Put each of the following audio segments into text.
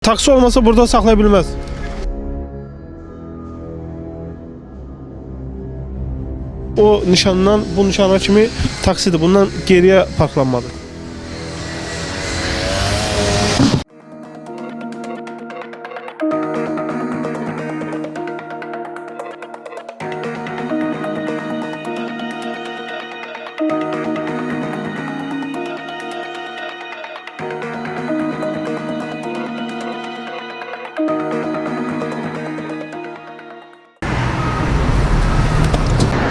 Taksi olmasa burada saxlayabilməz. O nişandan bu nişana kimi taksidir. Bundan geriyə parklanmadı.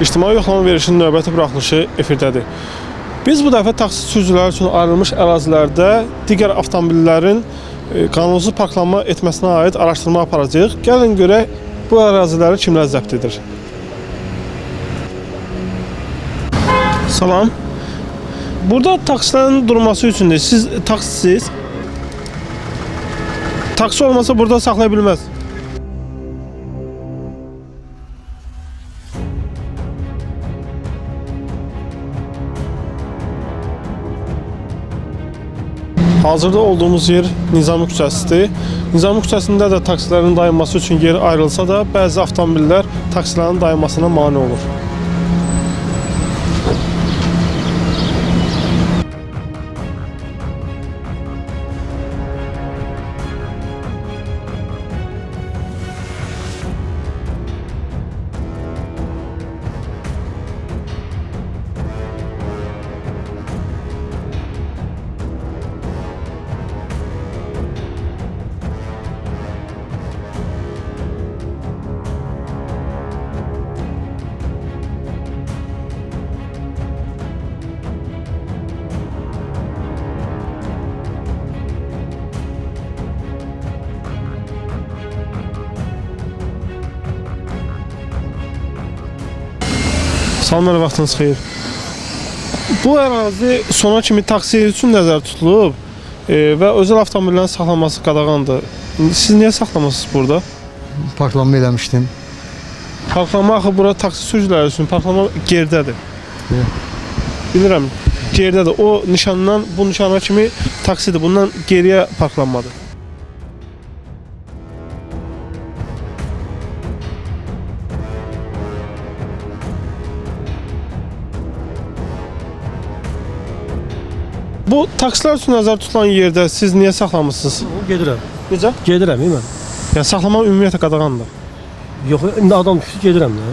İctimai yoxlama verişinin növbəti buraxılışı efirdədir. Biz bu dəfə taksi sürücüləri üçün ayrılmış ərazilərdə digər avtomobillərin qanunsuz parklanma etməsinə aid araşdırma aparacağıq. Gəlin görək bu əraziləri kimlər zəbt edir. Salam. Burada taksilərin durması üçündür. Siz taksisiz. Taksi olmasa burada saxlaya bilməz. Hazırda olduğumuz yer Nizami küçəsidir. Nizami küçəsində də taksilərin dayanması üçün yer ayrılsa da, bəzi avtomobillər taksilərin dayanmasına mane olur. Salam, vaxtınız xeyir. Bu ərazi sona kimi taksi üçün nəzərdə tutulub və özəl avtomobillərin saxlanması qadağandır. Siz niyə saxlamısınız burada? Parklanma eləmişdim. Parklanma axı bura taksi sürücüləri üçün parklanma gerdədir. Bilirəm, gerdədir. O nişandan bu nişana kimi taksidir. Bundan geriyə parklanmadı. Bu taksilər üçün nəzərdə tutulan yerdə siz niyə saxlamısınız? Gedirəm. Necə? Gedirəm mən. Yəni saxlamaq ümumiyyətlə qadağandır. Yox, indi adam düşür gedirəm də.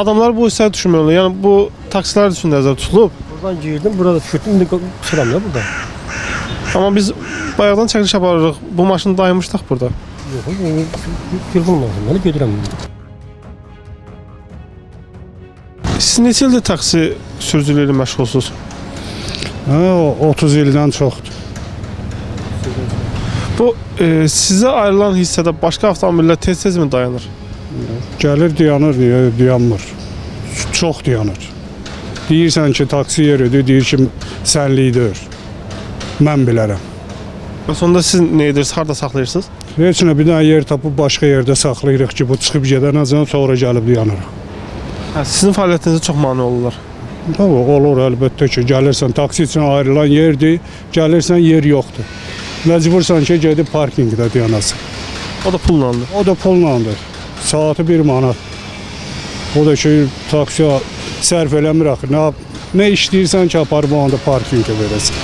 Adamlar bu hissəyə düşmürlər. Yəni bu taksilər üçün nəzərdə tutulub. Buradan girdim, burada düşürdüm, indi çıxıram da burada. Amma biz bayaqdan çəkiliş aparırıq. Bu maşını dayanmışdıq burada. Yox, telefon lazım, mən gedirəm. Siz neçə ildir taksi sürücülüyü ilə məşğulsunuz? 30 ildən çoxdur. Bu sizə ayrılan hissədə başqa avtomobillər tez-tez mi dayanır? Gəlir dayanır, dayanmır. Çox dayanır. Deyirsən ki, taksi yeridir, deyir ki, sənlikdir. Mən bilərəm. Və sonunda siz nə edirsiniz, harada saxlayırsınız? Heç nə, bir dənə yer tapıb başqa yerdə saxlayırıq ki, bu çıxıb gedənəcən sonra gəlib dayanırıq. Sizin fəaliyyətinizə çox mane olurlar. Tabii, olur əlbəttə ki, gəlirsən, taksi üçün ayrılan yerdir, gəlirsən, yer yoxdur. Məcbursan ki, gedib parkingdə dayanasın. O da pullandır. O da pullandır. Saatı 1 manat. O da ki, taksiyə sərf eləmir axı. Nə işləyirsən ki, aparıb o anda parkingə verəsən.